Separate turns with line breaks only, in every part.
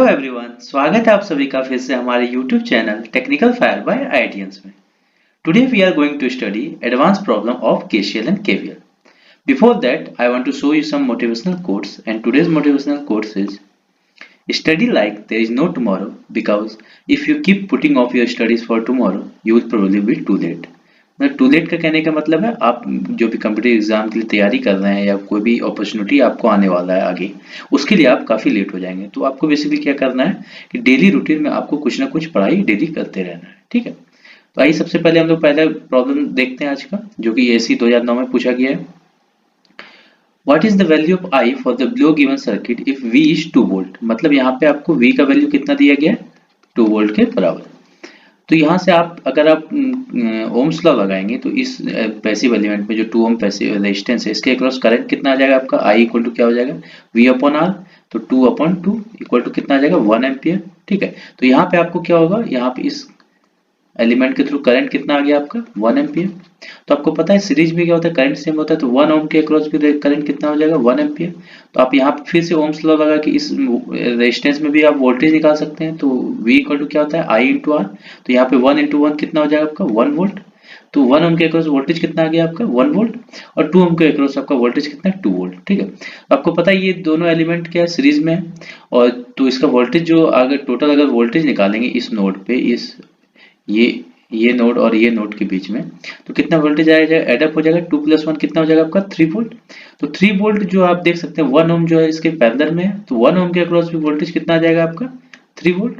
Hello everyone, स्वागत है आप सभी का फिर से हमारे YouTube channel Technical Fire by आईडियंस में। Today we are going to study advance problem of KCL and KVL. Before that I want to show you some motivational quotes and today's motivational quotes is study like there is no tomorrow because if you keep putting off your studies for tomorrow you will probably be too late। मतलब to late का कहने का मतलब है आप जो भी competitive exam के लिए तैयारी कर रहे हैं या कोई भी अपॉर्चुनिटी आपको आने वाला है आगे, उसके लिए आप काफ़ी लेट हो जाएंगे। तो आपको बेसिकली क्या करना है कि डेली रूटीन में आपको कुछ ना कुछ पढ़ाई डेली करते रहना है, ठीक है। तो आइए सबसे पहले हम लोग पहला प्रॉब्लम देखते हैं आज का, जो कि एसी 2009 में पूछा गया है। What is the value of I for the below given circuit if V is 2 volt. मतलब यहाँ पे आपको V का वैल्यू कितना दिया गया है, 2 वोल्ट के बराबर। तो यहाँ से आप अगर आप ओम्स लॉ लगाएंगे तो इस पैसिव एलिमेंट में जो 2 ओम पैसिव रेजिस्टेंस है, इसके अक्रॉस करंट कितना आ जाएगा आपका, I इक्वल टू क्या हो जाएगा, V अपॉन R। तो 2/2 इक्वल टू कितना आ जाएगा, 1 एम्पियर, ठीक है। तो यहाँ पे आपको क्या होगा, यहाँ पे इस एलिमेंट के थ्रू करंट कितना आ गया आपका, 1 एम्पियर। तो आपको पता है सीरीज में क्या होता है, करंट सेम होता है, तो 1 ओम के अक्रॉस भी करंट कितना हो जाएगा, 1 एम्पियर। तो आप यहाँ पे फिर से ओम्स लॉ लगा के इस रेजिस्टेंस में भी आप वोल्टेज निकाल सकते हैं। तो V इक्वल टू क्या होता है, I इंटू आर। तो यहाँ पे 1 इंटू 1 कितना हो जाएगा आपका, 1 वोल्ट। तो 1 ओम के अक्रॉस वोल्टेज कितना आ गया आपका, 1 वोल्ट। और 2 ओम के अक्रॉस आपका वोल्टेज कितना है, 2 वोल्ट, ठीक है। आपको पता है ये दोनों एलिमेंट क्या है, सीरीज में है। और तो इसका वोल्टेज जो अगर टोटल अगर वोल्टेज निकालेंगे इस नोड पे, इस ये नोड और ये नोड के बीच में, तो कितना वोल्टेज आएगा, एडअप हो जाएगा, 2 + 1 कितना हो जाएगा आपका, 3 वोल्ट। तो 3 वोल्ट जो आप देख सकते हैं 1 ओम जो है इसके पैरेलल में है, तो 1 ओम के अक्रॉस भी वोल्टेज कितना आ जाएगा आपका, 3 वोल्ट।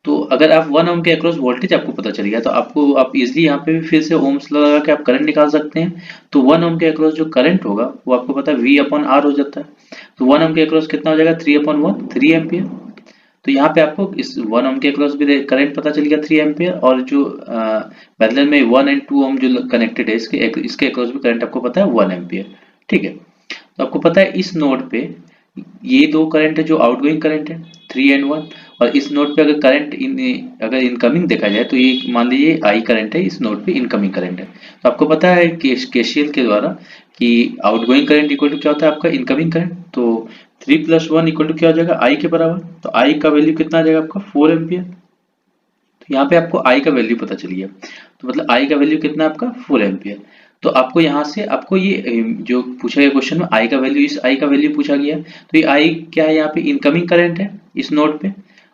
तो अगर आप 1 ओम के अक्रॉस वोल्टेज आपको पता चल गया तो आप इजिली यहाँ पे भी फिर से ओम्स लगा के आप करंट निकाल सकते हैं। तो 1 ओम के अक्रॉस जो करंट होगा वो आपको पता है V अपॉन R हो जाता है। तो 1 ओम के अक्रॉस कितना हो जाएगा, 3/1, 3 एम्पियर। तो यहाँ पे आपको इस 1 ओम के अक्रॉस भी करंट पता चल गया 3 एम्पियर, और जो पैरेलल में 1 एंड 2 ओम जो कनेक्टेड है इसके अक्रॉस भी करंट आपको पता है 1 एम्पियर, ठीक है। तो आपको पता है इस नोड पे ये दो करंट है जो आउटगोइंग करंट है 3 एंड 1, और इस नोड पे अगर करंट अगर इनकमिंग देखा जाए तो ये मान लीजिए I करंट है, इस नोड पे इनकमिंग करंट है। तो आपको पता है केसीएल के द्वारा कि आउटगोइंग करंट इक्वल टू क्या होता है आपका, इनकमिंग करंट। तो 3 + 1 इक्वल टू क्या हो जाएगा, I के बराबर। तो I का वैल्यू कितना आ जाएगा आपका, 4 एम्पियर। तो यहाँ पे आपको I का वैल्यू पता चल गया, तो मतलब I का वैल्यू कितना आपका, 4 एम्पियर। तो आपको यहाँ से आपको ये जो पूछा गया क्वेश्चन में I का वैल्यू, इस I का वैल्यू पूछा गया, तो ये I क्या है, यहाँ पे इनकमिंग करंट है इस नोड पे,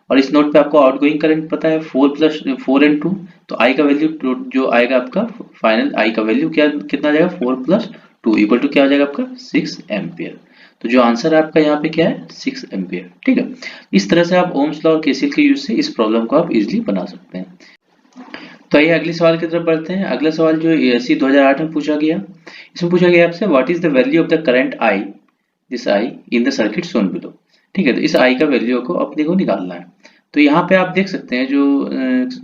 और इस नोड पे आपको आउटगोइंग करंट पता है 4 एंड 2। तो I का वैल्यू जो आएगा आपका फाइनल I का वैल्यू क्या कितना आ जाएगा, 4 + 2 इक्वल टू क्या आ जाएगा आपका, 6 एम्पियर। तो जो आंसर है आपका यहाँ पे क्या है, 6 एम्पियर, ठीक है। इस तरह से आप ओम्स लॉ और केसीएल के यूज से इस प्रॉब्लम को आप इजिली बना सकते हैं। तो आइए अगले सवाल की तरफ बढ़ते हैं। अगला सवाल जो एसी 2008 में पूछा गया, इसमें पूछा गया आपसे what is the value of the current I, this I in the circuit shown below, ठीक है। तो इस I का वैल्यू को अपने को निकालना है। तो यहाँ पे आप देख सकते हैं जो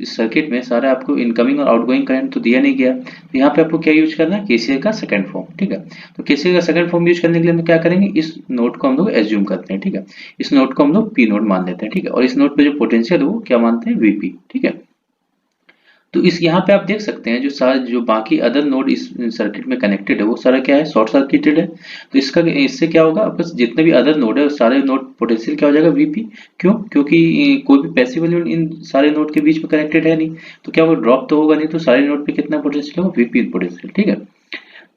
इस सर्किट में सारा आपको इनकमिंग और आउटगोइंग करंट तो दिया नहीं गया। तो यहाँ पे आपको क्या यूज करना है, केसीएल का सेकंड फॉर्म, ठीक है। तो केसीएल का सेकंड फॉर्म यूज करने के लिए हम क्या करेंगे, इस नोड को हम लोग एज्यूम करते हैं, ठीक है। इस नोड को हम लोग P नोड मान लेते हैं, ठीक है। और इस नोड पे जो पोटेंशियल है वो क्या मानते हैं, VP, ठीक है। तो इस यहाँ पे आप देख सकते हैं जो बाकी अदर नोड इस सर्किट में कनेक्टेड है वो सारा क्या है, शॉर्ट सर्किटेड है। तो इससे क्या होगा, आपका जितने भी अदर नोड है सारे नोड पोटेंशियल क्या हो जाएगा, VP। क्यों, क्योंकि कोई भी पैसिव एलिमेंट इन सारे नोड के बीच में कनेक्टेड है नहीं, तो क्या होगा, ड्रॉप तो होगा नहीं। तो सारे नोड पे कितना पोटेंशियल होगा, VP पोटेंशियल, ठीक है।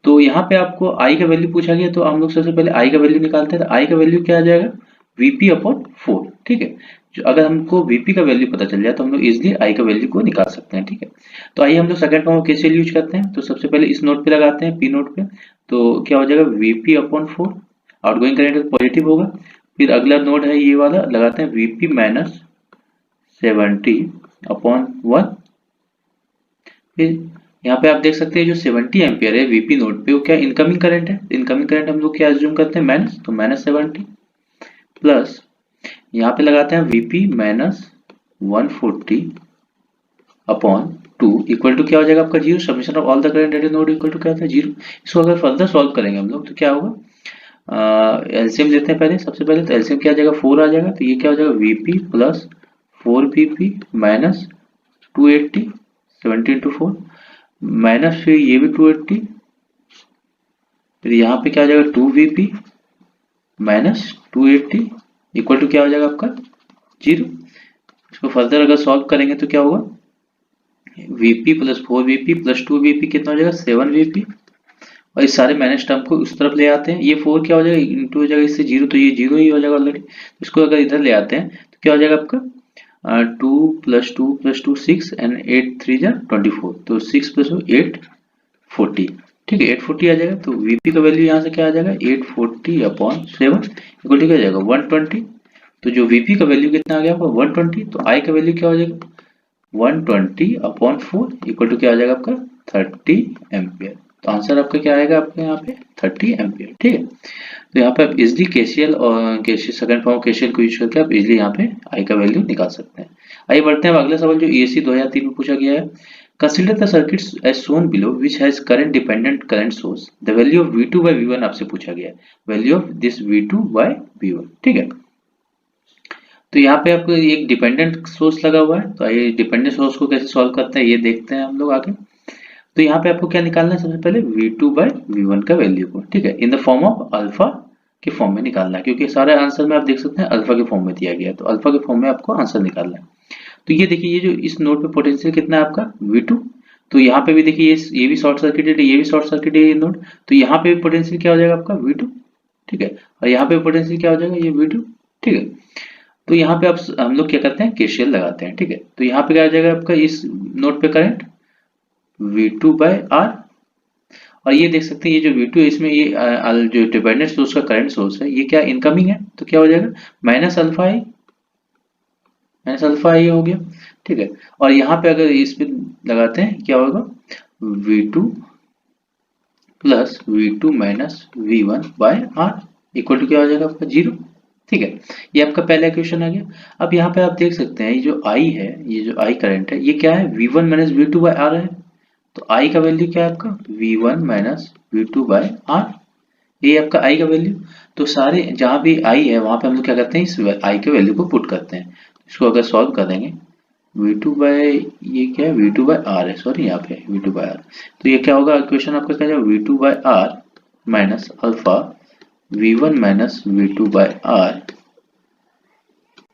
तो यहाँ पे आपको I का वैल्यू पूछा गया, तो हम लोग सबसे पहले I का वैल्यू निकालते हैं। तो I का वैल्यू क्या आ जाएगा, VP/4, ठीक है। जो अगर हमको VP का वैल्यू पता चल जाए तो हम लोग इजिली I का वैल्यू को निकाल सकते हैं, ठीक है। तो आइए हम लोग सेकंड फॉर्म केसीएल यूज करते हैं। तो सबसे पहले इस नोड पे लगाते हैं, P नोड पे। तो क्या हो जाएगा, VP/4, आउटगोइंग करंट पॉजिटिव होगा। फिर अगला नोड है ये वाला, लगाते हैं VP - 70/1। फिर यहाँ पे आप देख सकते हैं जो 70 एम्पियर है VP नोड पे वो क्या इनकमिंग करंट है। इनकमिंग करंट हम लोग क्या एज्यूम करते हैं, माइनस, तो -70 प्लस यहाँ पे लगाते हैं VP - 140/2 इक्वल टू क्या हो जाएगा आपका 0। Summation of all the current at a node equal to क्या होता है, 0। इसको अगर फर्दर सॉल्व करेंगे हम लोग तो क्या होगा, एलसीएम लेते हैं पहले, सबसे पहले तो एलसीएम क्या आ जाएगा, 4 आ जाएगा। तो ये क्या हो जाएगा, VP + 4VP - 280, 70 × 4 माइनस, फिर ये भी 280, फिर यहाँ पे क्या आ जाएगा 2VP - 280 इक्वल टू क्या हो जाएगा आपका 0। इसको फर्दर अगर सॉल्व करेंगे तो क्या होगा, Vp plus 4Vp plus 2Vp कितना हो जाएगा 7Vp, और इस सारे माइनस टर्म को उस तरफ ले आते हैं, ये 4 क्या हो जाएगा इंटू हो जाएगा इससे 0, तो ये 0 ही हो जाएगा ऑलरेडी। इसको अगर इधर ले आते हैं तो क्या हो जाएगा आपका 2 प्लस 2 प्लस 2 6 एंड 8 3 जा 24, तो 6 प्लस 8 40, ठीक है 840 आ जाएगा। तो Vp का वैल्यू यहाँ से क्या आ जाएगा 840 अपॉन 7 इक्वल टू क्या आ जाएगा 120। तो जो Vp का वैल्यू कितना आ गया आपका 120, तो I का वैल्यू क्या हो जाएगा 120 अपॉन 4 इक्वल टू क्या आ जाएगा आपका 30 एम्पियर। तो आंसर आपका क्या आएगा आपके यहाँ पे 30 एम्पियर, ठीक है। तो यहाँ पे आप इजिली केसीएल और सेकंड फॉर्म केसीएल को यूज करके आप इजिली यहाँ पे आई का वैल्यू निकाल सकते हैं। आइए बढ़ते हैं अगला सवाल जो ईएससी 2003 में पूछा गया है। Consider the circuits as shown below which has current dependent current source, the value of V2 by V1 आपसे पूछा गया है, value of this V2 by V1, ठीक है। तो यहाँ पे आपको एक डिपेंडेंट सोर्स लगा हुआ है, तो आइए डिपेंडेंट सोर्स को कैसे सॉल्व करते हैं ये देखते हैं हम लोग आगे। तो यहाँ पे आपको क्या निकालना है सबसे पहले V2 by V1 का वैल्यू को, ठीक है, in the form of alpha के फॉर्म में निकालना है, क्योंकि सारे आंसर में आप देख सकते हैं अल्फा के फॉर्म में दिया गया है, तो अल्फा के फॉर्म में आपको आंसर निकालना है। तो ये देखिए ये जो इस नोड पे पोटेंशियल कितना है आपका V2, तो यहाँ पे भी देखिए ये भी शॉर्ट सर्किटेड है, ये भी शॉर्ट सर्किट है ये नोड, तो यहाँ पे भी पोटेंशियल क्या हो जाएगा आपका V2, ठीक है, और यहाँ पे पोटेंशियल क्या हो जाएगा ये V2, ठीक है। तो यहाँ पे आप हम लोग क्या करते हैं केसीएल लगाते हैं, ठीक है। तो यहाँ पे क्या आ जाएगा आपका इस नोड पे करंट V2 by R, और ये देख सकते हैं ये जो V2 है इसमें ये जो डिपेंडेंट सोर्स का करंट सोर्स है ये क्या इनकमिंग है, तो क्या हो जाएगा माइनस अल्फा आई हो गया, ठीक है। और यहाँ पे अगर इस पे लगाते हैं क्या होगा V2 plus V2 minus V1 by R equal to क्या हो जाएगा आपका 0, ठीक है। ये आपका पहला इक्वेशन आ गया। अब यहाँ पे आप देख सकते हैं ये जो I है, ये जो I करंट है ये क्या है V1 minus V2 by R है, तो I का वैल्यू क्या है आपका V1 minus V2 by R, ये आपका I का वैल्यू। तो सारे जहाँ भी I है वहां पे हम लोग क्या करते हैं इस I के वैल्यू को पुट करते हैं। इसको अगर सॉल्व कर देंगे V2 by ये क्या है V2 by R है, सॉरी यहाँ पे V2 by R, तो ये क्या होगा इक्वेशन आपका क्या है V2 by R minus alpha V1 minus V2 by R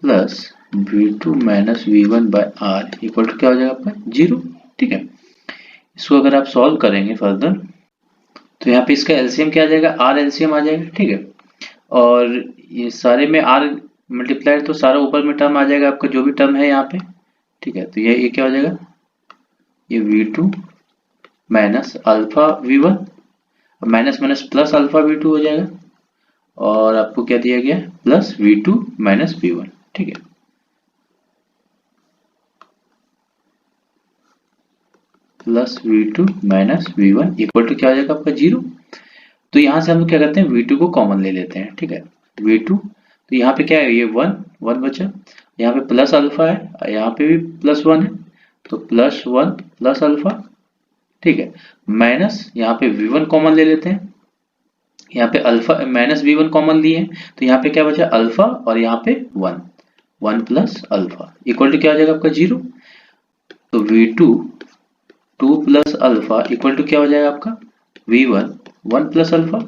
plus V2 minus V1 by R equal to क्या हो जाएगा आपका 0, ठीक है। इसको अगर आप सॉल्व करेंगे फर्दर तो यहाँ पे इसका एलसीएम क्या आ जाएगा R एलसीएम आ जाएगा, ठीक है। और ये सारे में R मल्टीप्लाइड तो सारा ऊपर में टर्म आ जाएगा आपका जो भी टर्म है यहाँ पे, ठीक है। तो ये क्या हो जाएगा ये V2 minus alpha V1 minus minus plus alpha V2 हो जाएगा, और आपको क्या दिया गया प्लस V2 माइनस V1, ठीक है। Plus V2 minus V1 equal to क्या हो जाएगा आपका 0। तो यहाँ से हम लोग क्या करते हैं V2 को कॉमन ले लेते हैं, ठीक है। V2 तो यहाँ पे क्या है ये 1 बचा, यहाँ पे प्लस अल्फा है, यहाँ पे भी प्लस 1 है, तो प्लस 1 प्लस अल्फा, ठीक है, माइनस यहाँ पे V1 कॉमन ले लेते हैं, यहाँ पे अल्फा माइनस V1 कॉमन लिए हैं, तो यहाँ पे क्या बचा अल्फा और यहाँ पे 1 प्लस अल्फा इक्वल टू क्या हो जाएगा आपका 0। तो V2 2 plus alpha equal to क्या हो जाएगा आपका V1 1 प्लस अल्फा।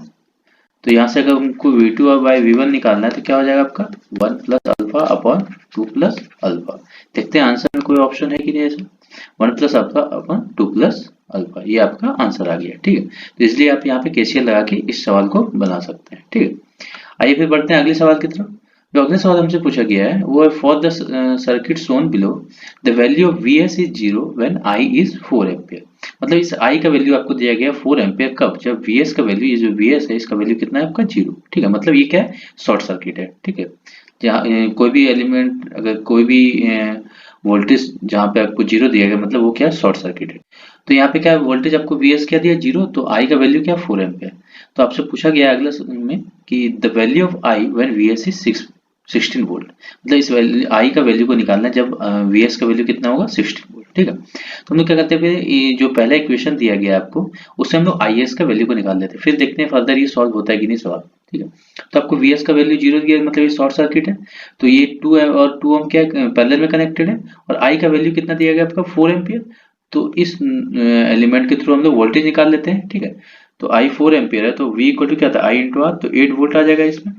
तो यहाँ से अगर हमको V2 और बाई V1 निकालना है तो क्या हो जाएगा आपका 1 plus alpha upon 2 plus alpha. देखते हैं आंसर में कोई ऑप्शन है कि नहीं ऐसा, 1 plus alpha upon 2 plus alpha, ये आपका आंसर आ गया, ठीक है। तो इसलिए आप यहाँ पे केसीएल लगा के इस सवाल को बना सकते हैं, ठीक है। आइए फिर बढ़ते हैं अगले सवाल की तरफ। जो अगले सवाल हमसे पूछा गया है वो है for the circuit shown below the value of Vs is 0 when I is 4 ampere. मतलब इस I का वैल्यू आपको दिया गया 4 एम्पियर कब, जब Vs का वैल्यू, ये जो Vs है इसका वैल्यू कितना है आपका 0, ठीक है। मतलब ये क्या है शॉर्ट सर्किट है, ठीक है। जहाँ कोई भी एलिमेंट अगर कोई भी वोल्टेज जहाँ पे आपको 0 दिया गया मतलब वो क्या है शॉर्ट सर्किट है। तो यहाँ पे क्या वोल्टेज आपको Vs क्या दिया 0, तो I का वैल्यू क्या 4 एम्पियर। तो आपसे पूछा गया अगला में कि the value of I when Vs is 16 volt, मतलब इस वैल्यू I का वैल्यू को निकालना है जब Vs का वैल्यू कितना होगा 16 वोल्ट, ठीक है। तो हम लोग क्या करते हैं ये जो पहला इक्वेशन दिया गया आपको उससे हम लोग Is का वैल्यू को निकाल लेते हैं, फिर देखते हैं फर्दर ये सॉल्व होता है कि नहीं सवाल, ठीक है। तो आपको Vs का वैल्यू 0 दिया मतलब ये शॉर्ट सर्किट है, तो ये 2 और 2 ओम क्या पैरेलल में कनेक्टेड है, और I का वैल्यू कितना दिया गया आपका 4 एम्पियर। तो इस एलिमेंट के थ्रू हम लोग वोल्टेज निकाल लेते हैं, ठीक है। तो I 4 एम्पियर है तो V इक्वल टू क्या था I इंटू R, तो 8 वोल्ट आ जाएगा इसमें,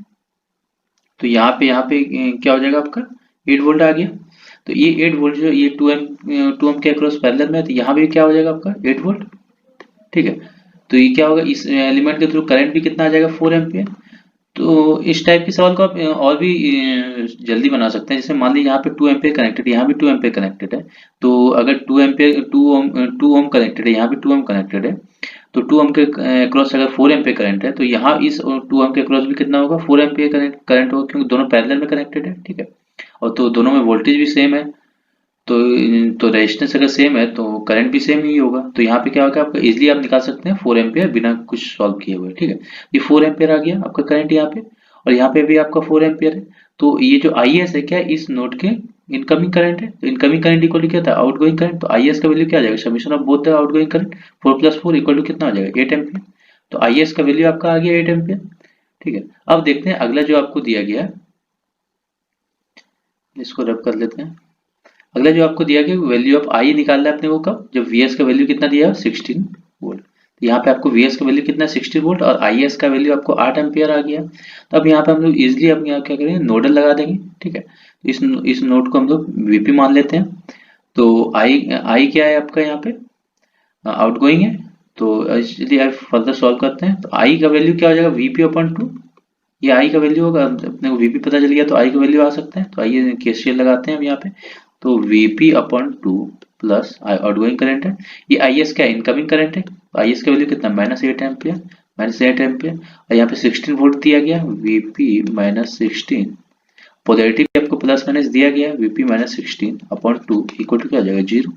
तो यहाँ पे क्या हो जाएगा आपका 8 वोल्ट आ गया। तो ये 8 वोल्ट जो ये 2 ओम के अक्रॉस पैरेलल में है, तो यहाँ भी क्या हो जाएगा आपका 8 वोल्ट। ठीक है, तो ये क्या होगा, इस एलिमेंट के थ्रू करंट भी कितना आ जाएगा 4 एम्पियर। तो इस टाइप के सवाल को आप और भी जल्दी बना सकते हैं। जैसे मान लीजिए यहाँ पे 2 एम्पियर कनेक्टेड, यहाँ भी 2 एम्पियर कनेक्टेड है। तो अगर 2 एम्पियर 2 ओम कनेक्टेड है, यहाँ भी 2 ओम कनेक्टेड है, तो 2 ओम के क्रॉस अगर 4 एम्पियर करंट है, तो यहाँ इस 2 ओम के क्रॉस भी कितना होगा 4 एम्पियर करंट होगा, क्योंकि दोनों पैरेलल में कनेक्टेड है। ठीक है, और तो दोनों में वोल्टेज भी सेम है, तो रेजिस्टेंस अगर सेम है तो करंट भी सेम ही होगा। तो यहाँ पे क्या होगा आपका, इजीली आप निकाल सकते हैं 4 एम्पियर बिना कुछ सॉल्व किए हुए। ठीक है, ये 4 एम्पियर आ गया आपका करंट यहाँ पे, और यहाँ पे भी आपका 4 एम्पियर है। तो ये जो आई एस है क्या, इस नोड के इनकमिंग करंट है। तो इनकमिंग करंट इक्वल टू क्या था, आउटगोइंग करंट। तो आई एस का वैल्यू क्या आ जाएगा, summation of both the outgoing current, 4 + 4 equal to कितना आ जाएगा 8 एम्पियर। तो आई एस का वैल्यू आपका आ गया 8 एम्पियर। ठीक है, अब देखते हैं अगला जो आपको दिया गया, इसको रब कर लेते हैं। अगला जो आपको दिया गया वैल्यू ऑफ आई निकालना है अपने को कब, जब वी एस का वैल्यू कितना दिया है 16 वोल्ट। तो यहाँ पे आपको वी एस का वैल्यू कितना है 16 वोल्ट, और आई एस का वैल्यू आपको 8 एम्पियर आ गया। तो अब यहाँ पे हम लोग इजिली अब यहाँ क्या करेंगे, नोडल लगा देंगे। ठीक है, तो इस नोड को हम लोग वीपी मान लेते हैं। तो आई क्या है आपका यहाँ पे, आउटगोइंग है। तो चलिए आप फर्दर सॉल्व करते हैं। तो आई का वैल्यू क्या हो जाएगा Vp/2, ये आई का वैल्यू होगा। अपने को Vp पता चल गया, तो आई का वैल्यू आ सकते हैं। तो आइए केसीएल लगाते हैं अब यहाँ पे। तो Vp/2 प्लस आउटगोइंग करंट है, ये आई एस क्या इनकमिंग करंट है। तो आई एस का वैल्यू कितना -8 एम्पियर, -8 एम्पियर, और यहाँ पे 16 वोल्ट दिया गया, Vp-16 पोलैरिटी भी आपको प्लस माइनस दिया गया, Vp-16/2 इक्वल टू क्या आ जाएगा 0।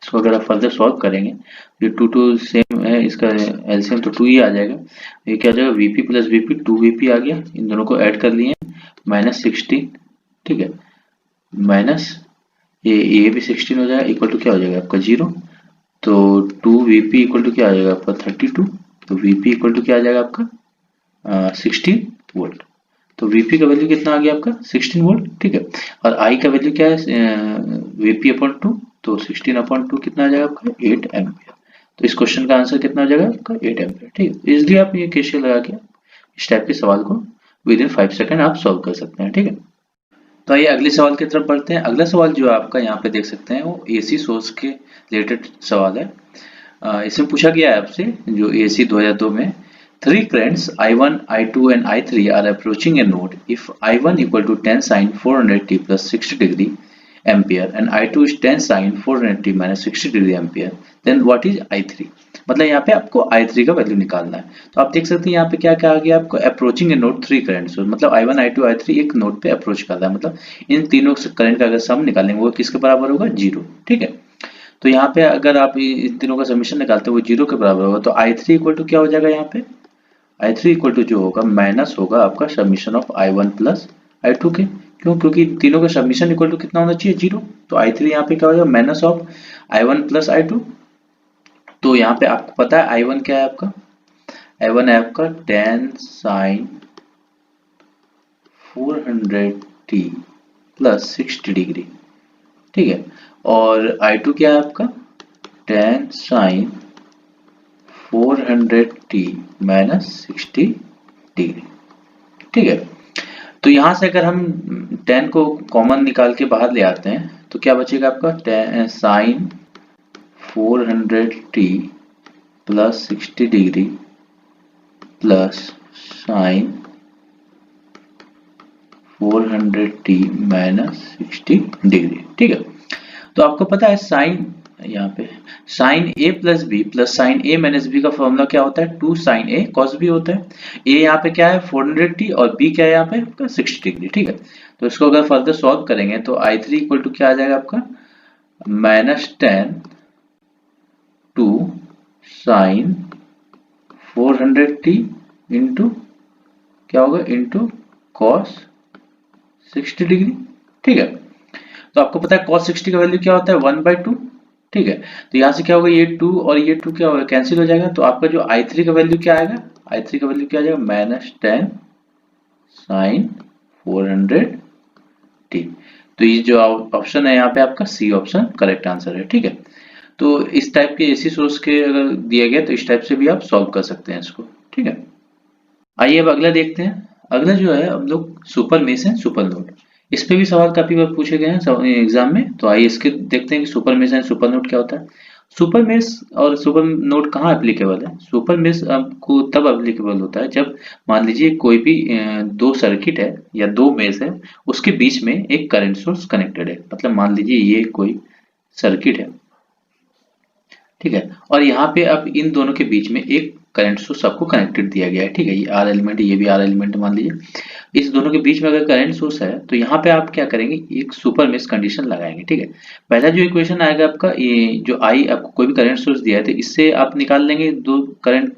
इसको अगर आप फर्दर सॉल्व करेंगे, ये 2 सेम है, इसका एलसीएम तो 2 ही आ जाएगा। ये क्या आ जाएगा, Vp + Vp 2Vp आ गया। इन दोनों को ऐड कर लिए, -16। ठीक है, माइनस ये भी 16 हो जाएगा, इक्वल टू क्या हो जाएगा आपका 0। तो 2Vp इक्वल टू क्या आ जाएगा आपका 32। तो Vp इक्वल टू क्या आ जाएगा आपका 16 वोल्ट। तो Vp का वैल्यू कितना आ गया आपका 16 वोल्ट। ठीक है, और I का वैल्यू क्या है Vp/2, तो 16/2 कितना आ जाएगा आपका 8 एम्पियर। तो इस क्वेश्चन का आंसर कितना हो जाएगा आपका 8 एम्पियर। ठीक है, इसलिए आप ये केसीएल लगा के इस टाइप के सवाल को विदिन 5 सेकंड आप सॉल्व कर सकते हैं। ठीक है, तो आइए अगले सवाल की तरफ बढ़ते हैं। अगला सवाल जो आपका यहाँ पे देख सकते हैं वो एसी सोर्स के रिलेटेड सवाल है। इसमें पूछा गया है आपसे, जो एसी 2002 में 3 currents I1, I2 and I3 are approaching a node if I1 equal to 10 sin 400t plus 60 degree ampere and I2 is 10 sin 400t minus 60 degree ampere, then what is I3। मतलब यहाँ पे आपको I3 का value निकालना है। तो आप देख सकते हैं यहाँ पे क्या क्या आ गया आपको, अप्रोचिंग ए नोड 3 करंट, मतलब I1, I2, I3 एक नोड पे अप्रोच कर रहा है। मतलब इन तीनों करंट का अगर सम निकालेंगे वो किसके बराबर होगा 0। ठीक है, तो यहाँ पे अगर आप इन तीनों का समीशन निकालते हो वो 0 के बराबर होगा। तो I3 इक्वल टू क्या हो जाएगा, यहाँ पे I3 इक्वल टू जो होगा माइनस होगा आपका summation of I1 plus I2 के। क्यों, क्योंकि तीनों का समीशन इक्वल टू कितना होना चाहिए 0। तो I3 यहाँ पे क्या हो जाएगा minus of I1 plus I2। तो यहाँ पे आपको पता है I1 क्या है आपका, I1 है आपका 10 sin 400t प्लस 60 डिग्री। ठीक है, और I2 क्या है आपका 10 sin 400t माइनस 60 डिग्री। ठीक है, तो यहां से अगर हम 10 को कॉमन निकाल के बाहर ले आते हैं तो क्या बचेगा आपका 10 sin 400t plus 60 degree plus sin 400t minus 60 degree. ठीक है, तो आपको पता है साइन, यहाँ पे sine a plus b plus sine a minus b का फॉर्मूला क्या होता है 2 sin a cos b होता है। a यहाँ पे क्या है 400t और b क्या है यहाँ पे 60 डिग्री। ठीक है, तो इसको अगर फर्दर सॉल्व करेंगे तो I3 इक्वल टू क्या आ जाएगा आपका -10 2 sin 400t इंटू क्या होगा इंटू cos 60 डिग्री। ठीक है, तो आपको पता है cos 60 का वैल्यू क्या होता है 1/2। ठीक है, तो यहाँ से क्या होगा ये 2 और ये 2 क्या होगा कैंसिल हो जाएगा। तो आपका जो I3 का वैल्यू क्या आएगा, I3 का वैल्यू क्या आ जाएगा -10 sin 400t। तो ये जो ऑप्शन है यहाँ पे आपका सी ऑप्शन करेक्ट आंसर है। ठीक है, तो इस टाइप के एसी सोर्स के अगर दिया गया तो इस टाइप से भी आप सॉल्व कर सकते हैं इसको। ठीक है, आइए अब अगला देखते हैं। अगला जो है हम लोग सुपर मेश है सुपर नोड, इस पे भी सवाल काफी बार पूछे गए हैं एग्जाम में। तो आइए इसके देखते हैं कि super mesh and super node क्या होता है। सुपर मेश और सुपर नोड कहाँ एप्लीकेबल है? सुपर मेश आपको तब एप्लीकेबल होता है जब मान लीजिए कोई भी दो सर्किट है या दो मेश है, उसके बीच में एक करंट सोर्स कनेक्टेड है। मतलब मान लीजिए ये कोई सर्किट है, ठीक है, और यहाँ पे अब इन दोनों के बीच में एक करंट सोर्स आपको कनेक्टेड दिया गया है, ठीक है, ये आर एलिमेंट, ये भी आर एलिमेंट मान लीजिए। इस दोनों के बीच में अगर करंट सोर्स है तो यहाँ पे आप क्या करेंगे, एक सुपर मेश कंडीशन लगाएंगे, ठीक है। पहला जो इक्वेशन आएगा आपका, ये जो आई आपको कोई भी करंट सोर्स दिया है तो इससे आप निकाल लेंगे दो करंट,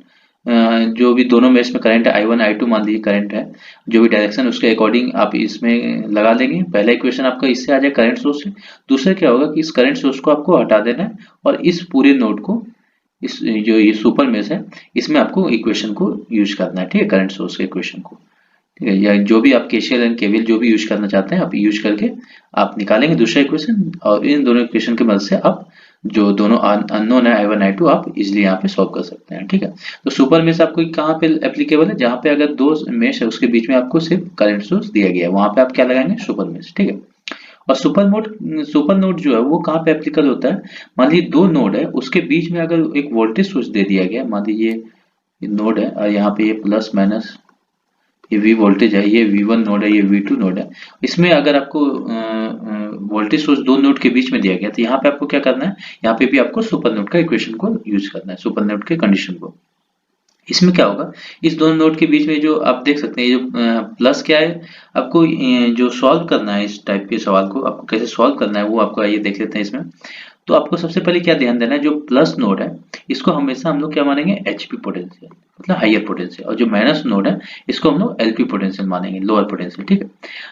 जो भी दोनों मेश में करंट है, I1 I2 मान लीजिए करंट है, जो भी डायरेक्शन उसके अकॉर्डिंग आप इसमें लगा लेंगे। पहला इक्वेशन आपका इससे आ जाए करंट सोर्स से। दूसरा क्या होगा कि इस करंट सोर्स को आपको हटा देना है और इस पूरे नोड को, इस जो ये सुपर मेश है इसमें आपको इक्वेशन को यूज करना है, ठीक है, करंट सोर्स के इक्वेशन को, ठीक है, या जो भी आप केसीएल एंड केवीएल जो भी यूज करना चाहते हैं आप यूज करके आप निकालेंगे दूसरा इक्वेशन, और इन दोनों इक्वेशन की मदद से आप जो दोनों अननोन है I1 I2 आप इजिली यहाँ पे सॉल्व कर सकते हैं, ठीक है। तो सुपर मेश आपको कहाँ पे एप्लीकेबल है, जहाँ पे अगर दो मेश है उसके बीच में आपको सिर्फ करंट सोर्स दिया गया है, वहां पे आप क्या लगाएंगे, सुपर मेश, ठीक है। और सुपर नोड जो है वो कहाँ पे एप्लीकेबल होता है, मान लीजिए दो नोड है उसके बीच में अगर एक वोल्टेज सोर्स दे दिया गया है, मान लीजिए ये नोड है और यहाँ पे ये प्लस माइनस ये V वोल्टेज है, ये V1 नोड है, ये V2 नोड है। इसमें अगर आपको वोल्टेज सोर्स दो नोड के बीच में दिया गया तो यहाँ पे आपको क्या करना है, यहाँ पे भी आपको सुपर नोड का इक्वेशन को यूज करना है, सुपर नोड के कंडीशन को। इसमें क्या होगा, इस दोनों नोड के बीच में जो आप देख सकते हैं, ये जो प्लस क्या है, आपको जो सॉल्व करना है इस टाइप के सवाल को आपको कैसे सॉल्व करना है वो आपको आइए देख लेते हैं इसमें। तो आपको सबसे पहले क्या ध्यान देना है, जो प्लस नोड है इसको हमेशा हम लोग क्या मानेंगे, एचपी पोटेंशियल, मतलब हायर पोटेंशियल, और जो माइनस नोड है इसको हम लोग एलपी पोटेंशियल मानेंगे, लोअर पोटेंशियल, ठीक है।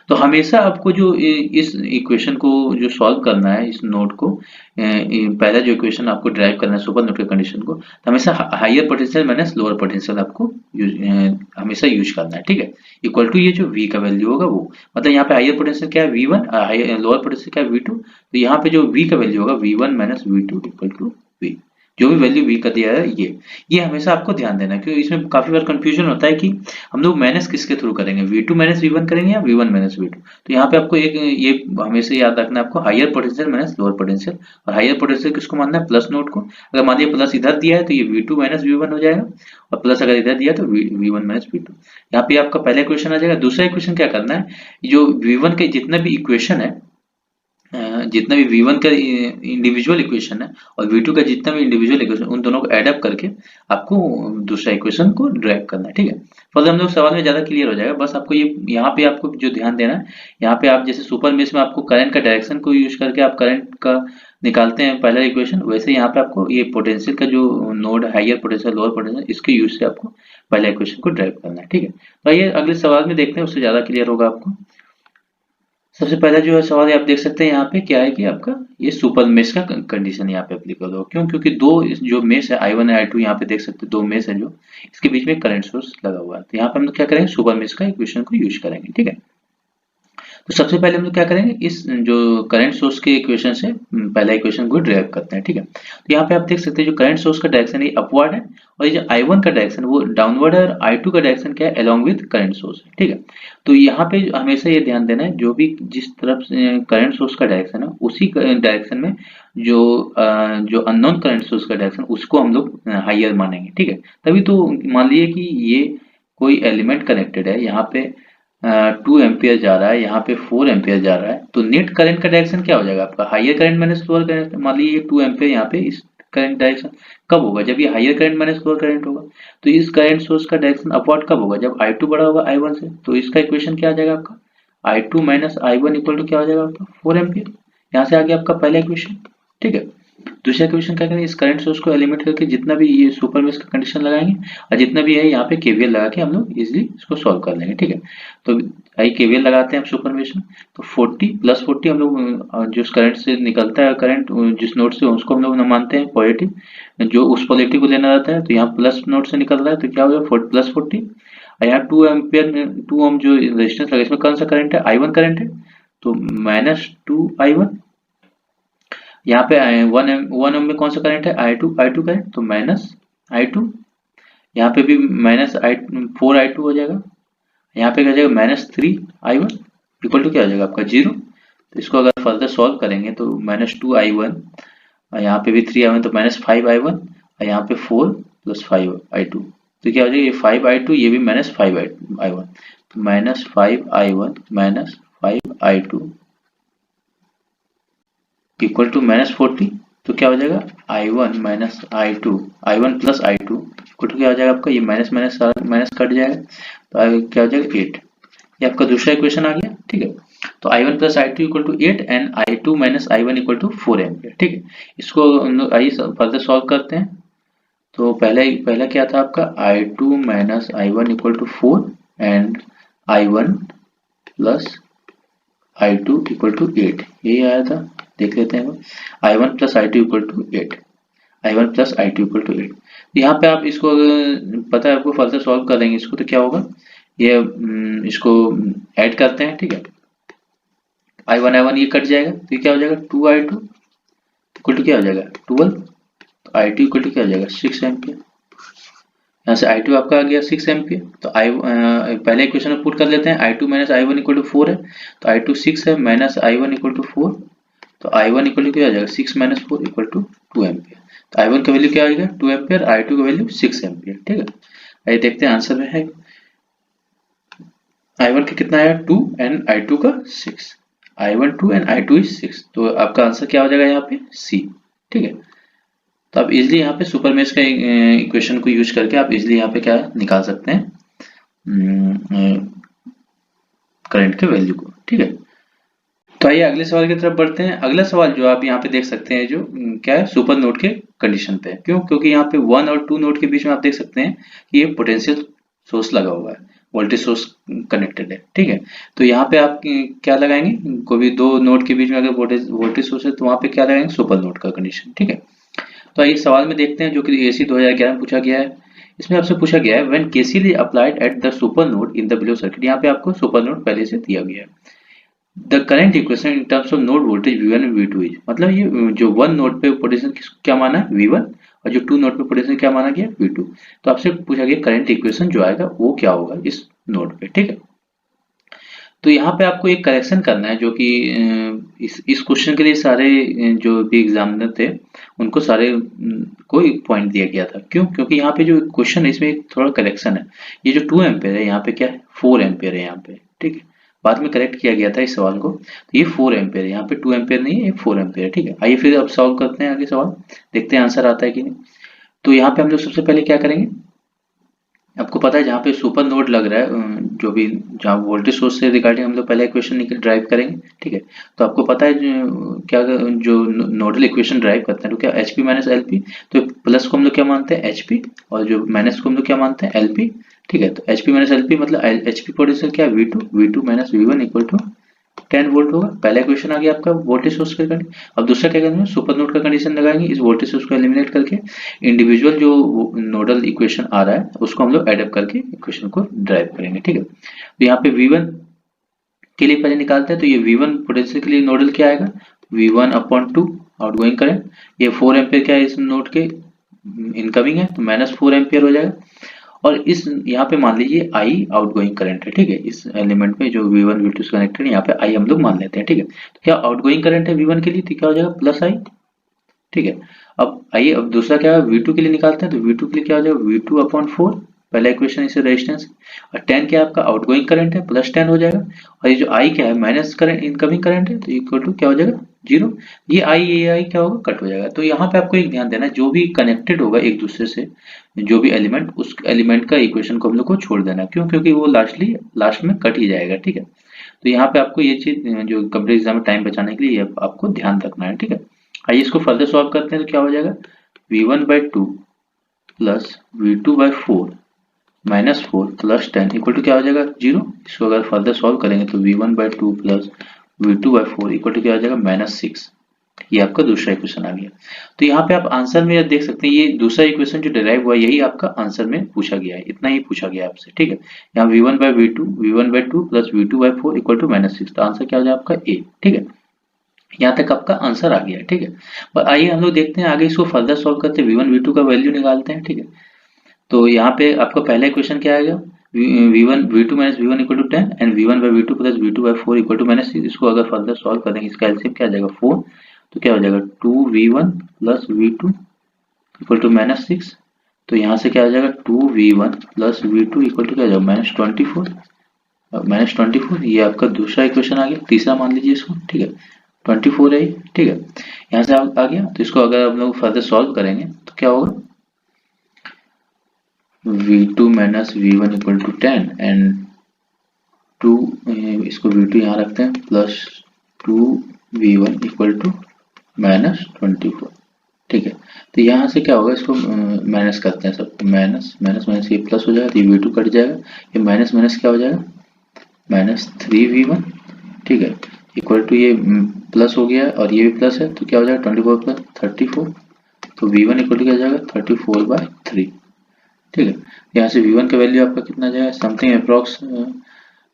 तो हमेशा आपको जो इस इक्वेशन को जो सॉल्व करना है इस नोड को, पहला जो इक्वेशन आपको ड्राइव करना है सुपर नोड के कंडीशन को, तो हमेशा higher potential minus lower potential आपको हमेशा यूज करना है, ठीक है। इक्वल टू ये जो v का वैल्यू होगा वो, मतलब यहाँ पे हायर पोटेंशियल क्या है V1, लोअर पोटेंशियल क्या है V2, तो यहाँ पे जो v का वैल्यू होगा V1 minus V2 equal to v, जो भी वैल्यू v का दिया है ये हमेशा आपको ध्यान देना है, क्योंकि इसमें काफी बार कंफ्यूजन होता है कि हम लोग माइनस किसके थ्रू करेंगे, V2 माइनस V1 करेंगे या V1 माइनस V2। तो यहाँ पे आपको एक ये हमेशा याद रखना है, आपको higher potential minus lower potential, और हायर पोटेंशियल किसको मानना है, प्लस नोड को। अगर मान लीजिए प्लस इधर दिया है तो ये V2 माइनस V1 हो जाएगा, और प्लस अगर इधर दिया तो V1 माइनस V2। यहाँ पे आपका पहला इक्वेशन आ जाएगा। दूसरा इक्वेशन क्या करना है, जो V1 के जितना भी इक्वेशन है, जितना भी V1 का इंडिविजुअल इक्वेशन है और V2 का जितना भी इंडिविजुअल इक्वेशन, उन दोनों को ऐड अप करके आपको दूसरा इक्वेशन को ड्राइव करना है, ठीक है। फर्दर हम लोग सवाल में ज्यादा क्लियर हो जाएगा। बस आपको ये यहाँ पे आपको जो ध्यान देना है, यहाँ पे आप जैसे सुपर मेश में आपको करंट का डायरेक्शन को यूज करके आप करंट का निकालते हैं पहला इक्वेशन, वैसे यहाँ पे आपको ये पोटेंशियल का जो node higher potential lower potential, इसके यूज से आपको पहला इक्वेशन को ड्राइव करना है, ठीक है। तो ये अगले सवाल में देखते हैं, उससे ज्यादा क्लियर होगा आपको। सबसे पहला जो है सवाल आप देख सकते हैं यहाँ पे क्या है कि आपका ये सुपर मेश का कंडीशन यहाँ पे एप्लीकेबल हो, क्यों, क्योंकि दो जो मेश है I1 और I2, यहाँ पे देख सकते हैं दो मेश है जो इसके बीच में करंट सोर्स लगा हुआ है। तो यहाँ पे हम लोग क्या करेंगे, सुपर मेश का इक्वेशन को यूज करेंगे, ठीक है। तो सबसे पहले हम लोग क्या करेंगे, इस जो करंट सोर्स के इक्वेशन से पहला इक्वेशन को ड्राइव करते हैं, ठीक है। तो यहाँ पे आप देख सकते हैं जो करंट सोर्स का डायरेक्शन है अपवर्ड है, और ये जो I1 का डायरेक्शन वो डाउनवर्ड है, और I2 का डायरेक्शन क्या है, अलोंग विद करंट सोर्स है, ठीक है। तो यहाँ पे हमेशा ये ध्यान देना है, जो भी जिस तरफ से करंट सोर्स का डायरेक्शन है उसी डायरेक्शन में जो अननोन करंट सोर्स का डायरेक्शन उसको हम लोग हायर मानेंगे, ठीक है। तभी तो मान लीजिए कि ये कोई एलिमेंट कनेक्टेड है, यहाँ पे 2 एम्पियर जा रहा है, यहाँ पे 4 एम्पियर जा रहा है, तो नेट करंट का डायरेक्शन क्या हो जाएगा आपका, higher current minus lower current. मान लीजिए 2 एम्पियर यहाँ पे इस करंट डायरेक्शन कब होगा, जब ये higher current minus lower current होगा। तो इस करंट सोर्स का डायरेक्शन अपवर्ड कब होगा, जब I2 बड़ा होगा I1 से। तो इसका इक्वेशन क्या आ जाएगा आपका, I2 minus I1 equal to क्या हो जाएगा आपका 4 एम्पियर। यहाँ से आगे आपका पहला इक्वेशन, ठीक है। दूसरा क्वेश्चन क्या करेंगे, इस करंट सोर्स को एलिमिनेट करके जितना भी ये सुपर मेश का कंडीशन लगाएंगे और जितना भी है यहाँ पे केवीएल लगा के हम लोग इजिली इसको सॉल्व कर लेंगे, ठीक है। तो आई केवीएल लगाते हैं हम सुपर मेश में, तो 40 प्लस 40 हम लोग जो करंट से निकलता है, करंट जिस नोड से उसको हम लोग मानते हैं पॉजिटिव, जो उस पॉजिटिव को लेना रहता है। तो यहाँ प्लस नोड से निकल रहा है तो क्या होगा प्लस 40, और यहाँ 2 एम्पियर में 2 ओम जो रेजिस्टेंस लगा इसमें कौन सा करंट है, I1 करंट है, तो माइनस 2I1। यहाँ पे 1 ओम में कौन सा करंट है, I2 करंट, तो माइनस I2। यहाँ पे भी माइनस 4I2 हो जाएगा। यहाँ पे क्या हो जाएगा -3i1 इक्वल टू क्या हो जाएगा आपका 0। तो इसको अगर फर्दर सॉल्व करेंगे तो -2i1 और यहाँ पे भी 3i1 तो -5i1 और यहाँ पे 4 + 5i2 तो क्या हो जाएगा ये 5i2 ये भी -5i1 तो -5i1 -5i2 इक्वल टू -40 तो क्या हो जाएगा i1 -i2 i1 + i2 equal to क्या हो जाएगा आपका ये माइनस माइनस सारा माइनस कट जाएगा तो क्या हो जाएगा 8। ये आपका दूसरा इक्वेशन आ गया, ठीक है। तो i1 + i2 equal to 8 and i2 - i1 equal to 4 ampere, ठीक है। इसको हम लोग आइए फर्दर सॉल्व करते हैं। तो पहला क्या था आपका i2 - i1 equal to 4 and i1 + i2 equal to 8 यही आया था। देख लेते हैं i1 + i2 equal to 8 i1 + i2 equal to 8। यहाँ पे आप इसको अगर पता है आपको फर्दर सॉल्व करेंगे इसको तो क्या होगा ये इसको ऐड करते हैं, ठीक है। i1 ये कट जाएगा तो ये क्या हो जाएगा 2i2 इक्वल टू क्या हो जाएगा 12 तो i2 इक्वल टू क्या हो जाएगा 6 एम्पियर। यहाँ से i2 आपका आ गया 6 एम्पियर तो पहले इक्वेशन में पुट कर लेते हैं i2 - i1 इक्वल टू 4 है तो i2 6 है -i1 इक्वल टू 4 तो i1 इक्वल टू क्या हो जाएगा 6 - 4 इक्वल टू 2 एम्पियर। तो i1 का वैल्यू क्या आएगा 2 एम्पियर i2 का वैल्यू 6 एम्पियर, ठीक है। आइए देखते हैं आंसर में है i1 का कितना आया 2 एंड i2 का 6 i1 2 एंड i2 is 6 तो आपका आंसर क्या हो जाएगा यहाँ पे सी, ठीक है। तो आप इजिली यहाँ पे सुपर मेश का इक्वेशन को यूज करके आप इजिली यहाँ पे क्या निकाल सकते हैं करंट के वैल्यू को, ठीक है। तो आइए अगले सवाल की तरफ बढ़ते हैं। अगला सवाल जो आप यहाँ पे देख सकते हैं जो क्या है सुपर नोड के कंडीशन पे, क्यों क्योंकि यहाँ पे 1 और 2 नोड के बीच में आप देख सकते हैं कि ये पोटेंशियल सोर्स लगा हुआ है, वोल्टेज सोर्स कनेक्टेड है, ठीक है। तो यहाँ पे आप क्या लगाएंगे कोई भी दो नोड के बीच में अगर वोल्टेज सोर्स है तो वहाँ पे क्या लगाएंगे सुपर नोड का कंडीशन, ठीक है। तो आइए सवाल में देखते हैं जो कि एसी 2011 में पूछा गया है। इसमें आपसे पूछा गया है when KCL is applied at the super node in the below circuit. यहाँ पे आपको सुपर नोड पहले से दिया गया है। The current equation in terms of node voltage V1 and V2 is, मतलब ये जो 1 नोड पे पोटेंशियल क्या माना है V1 और जो 2 नोड पे पोटेंशियल क्या माना गया V2। तो आपसे पूछा गया करंट इक्वेशन जो आएगा वो क्या होगा इस नोड पे, ठीक है। तो यहाँ पे आपको एक करेक्शन करना है जो कि इस क्वेश्चन के लिए सारे जो भी एग्जामिनर थे उनको सारे को एक पॉइंट दिया गया था। क्यों क्योंकि यहाँ पे जो क्वेश्चन है इसमें एक थोड़ा करेक्शन है। ये जो 2 एम्पेयर है यहाँ पे क्या है 4 एम्पेयर है यहाँ पे, ठीक है। बाद में करेक्ट किया गया था इस सवाल को। तो ये 4 एम्पेयर है यहाँ पे 2 एम्पेयर नहीं है, ये 4 एम्पेयर है, ठीक है। आइए फिर अब सॉल्व करते हैं आगे सवाल, देखते हैं आंसर आता है कि नहीं। तो यहाँ पे हम लोग सबसे पहले क्या करेंगे, आपको पता है जहाँ पे सुपर नोड लग रहा है जो भी जहाँ वोल्टेज सोर्स से रिगार्डिंग हम लोग पहले इक्वेशन ड्राइव करेंगे, ठीक है। तो आपको पता है क्या जो नोडल इक्वेशन ड्राइव करते हैं तो क्या HP - LP, तो प्लस को हम लोग क्या मानते हैं HP और जो माइनस को हम लोग क्या मानते हैं LP, ठीक है। तो HP - LP मतलब HP पोटेंशियल क्या है V2 - V1 equal to 10 volt होगा। पहला इक्वेशन आ गया आपका वोल्टेज सोर्स का कंडीशन। अब दूसरा क्या करेंगे सुपर नोड का कंडीशन लगाएंगे, इस वोल्टेज सोर्स को एलिमिनेट करके इंडिविजुअल जो नोडल इक्वेशन आ रहा है उसको हम लोग एडअप करके इक्वेशन को ड्राइव करेंगे, ठीक है। तो यहाँ पे V1 के लिए पहले निकालते हैं। तो ये V1 पोटेंशियल के लिए नोडल क्या आएगा V1/2 आउटगोइंग करंट, ये 4 एम्पियर क्या है इस नोड के इनकमिंग है तो -4 एम्पियर हो जाएगा। और इस यहाँ पे मान लीजिए I आउटगोइंग करंट है, ठीक है। इस एलिमेंट में जो V1 V2 से कनेक्टेड है यहाँ पे I हम लोग मान लेते हैं, ठीक है। तो क्या आउटगोइंग करंट है V1 के लिए तो क्या हो जाएगा +I, ठीक है। अब आइए अब दूसरा क्या है V2 के लिए निकालते हैं। तो V2 के लिए क्या हो जाएगा V2/4, पहला इक्वेशन इसे रेजिस्टेंस और 10 क्या है आपका आउटगोइंग करंट है +10 हो जाएगा। और ये जो I क्या है माइनस करंट इनकमिंग करंट है तो इक्वल टू क्या हो जाएगा 0। ये I क्या होगा कट हो जाएगा। तो यहाँ पे आपको एक ध्यान देना जो भी कनेक्टेड होगा एक दूसरे से जो भी एलिमेंट उस एलिमेंट का इक्वेशन को हम लोग को छोड़ देना, क्यों क्योंकि वो लास्ट में कट ही जाएगा, ठीक है। तो यहाँ पे आपको ये चीज जो कंप्लीट एग्जाम में टाइम बचाने के लिए आपको ध्यान रखना है, ठीक है। आइए इसको फर्दर सॉल्व करते हैं तो क्या हो जाएगा V1/2 plus V2/4 -4 plus 10 equal to क्या हो जाएगा 0। इसको अगर फर्दर सॉल्व करेंगे तो V1/2 plus V2/4 equal to क्या हो जाएगा -6। ये आपका दूसरा इक्वेशन आ गया। तो यहाँ पे आप आंसर में देख सकते हैं ये दूसरा इक्वेशन जो डिराइव हुआ यही आपका आंसर में पूछा गया है, इतना ही पूछा गया आपसे, ठीक है। यहाँ V1/2 plus V2/4 equal to -6 तो आंसर क्या हो जाएगा आपका A, ठीक है। यहाँ तक आपका आंसर आ गया है, ठीक है। और आइए हम लोग देखते हैं आगे इसको फर्दर सॉल्व करते हैं V1 V2 का वैल्यू निकालते हैं, ठीक है। तो यहाँ पे आपका पहला इक्वेशन क्या आएगा v1 v2 minus v1 equal to 10 and v1 by v2 plus v2 by 4 equal to minus 6। इसको अगर फर्दर सॉल्व करेंगे, इसका एलसीएम क्या आ जाएगा 4, तो क्या हो जाएगा 2v1 plus v2 equal to minus 6। तो यहाँ से क्या आ जाएगा 2v1 plus v2 equal to क्या आ जाएगा -24। -24 ये आपका दूसरा इक्वेशन आ गया, तीसरा मान लीजिए इसको, ठीक है 24 है ये, ठीक है। यहाँ से आ गया, तो इसको अगर हम लोग फर्दर सॉल्व करेंगे तो क्या होगा v2 minus v1 equal to 10 and 2, इसको v2 यहाँ रखते हैं, प्लस 2v1 इक्वल टू -24, ठीक है। तो यहाँ से क्या होगा, इसको माइनस करते हैं, सब माइनस माइनस माइनस ये प्लस हो जाएगा, तो ये v2 कट जाएगा, ये माइनस माइनस क्या हो जाएगा -3v1, ठीक है, इक्वल टू ये प्लस हो गया और ये भी प्लस है, तो क्या हो जाएगा 24 प्लस 34, तो v1 इक्वल टू क्या जाएगा 34/3, ठीक है। यहाँ से v1 का वैल्यू आपका कितना जाएगा, समथिंग अप्रॉक्स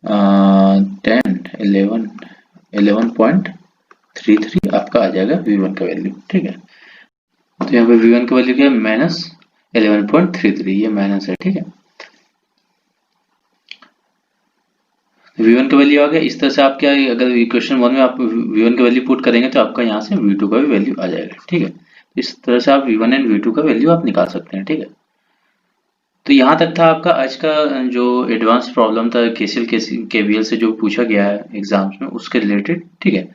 11.33 आपका आ जाएगा v1 का वैल्यू, ठीक है। तो यहाँ पे v1 का वैल्यू क्या है -11.33, ये माइनस है, ठीक है। v1 का वैल्यू आ गया। इस तरह से आप क्या, अगर इक्वेशन 1 में आप v1 का वैल्यू पुट करेंगे तो आपका यहाँ से v2 का भी वैल्यू आ जाएगा, ठीक है। इस तरह से आप v1 एंड v2 का वैल्यू आप निकाल सकते हैं, ठीक है। तो यहाँ तक था आपका आज का जो एडवांस प्रॉब्लम था केसीएल केवीएल से जो पूछा गया है एग्जाम्स में, उसके रिलेटेड, ठीक है।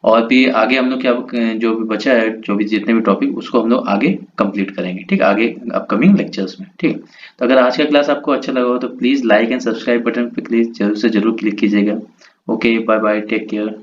और भी आगे हम लोग क्या, जो भी बचा है, जो भी जितने भी टॉपिक, उसको हम लोग आगे कंप्लीट करेंगे, ठीक है, आगे अपकमिंग लेक्चर्स में, ठीक है। तो अगर आज का क्लास आपको अच्छा लगा हो तो please like and subscribe button पे प्लीज़ जरूर से जरूर क्लिक कीजिएगा। Okay, bye bye, take care.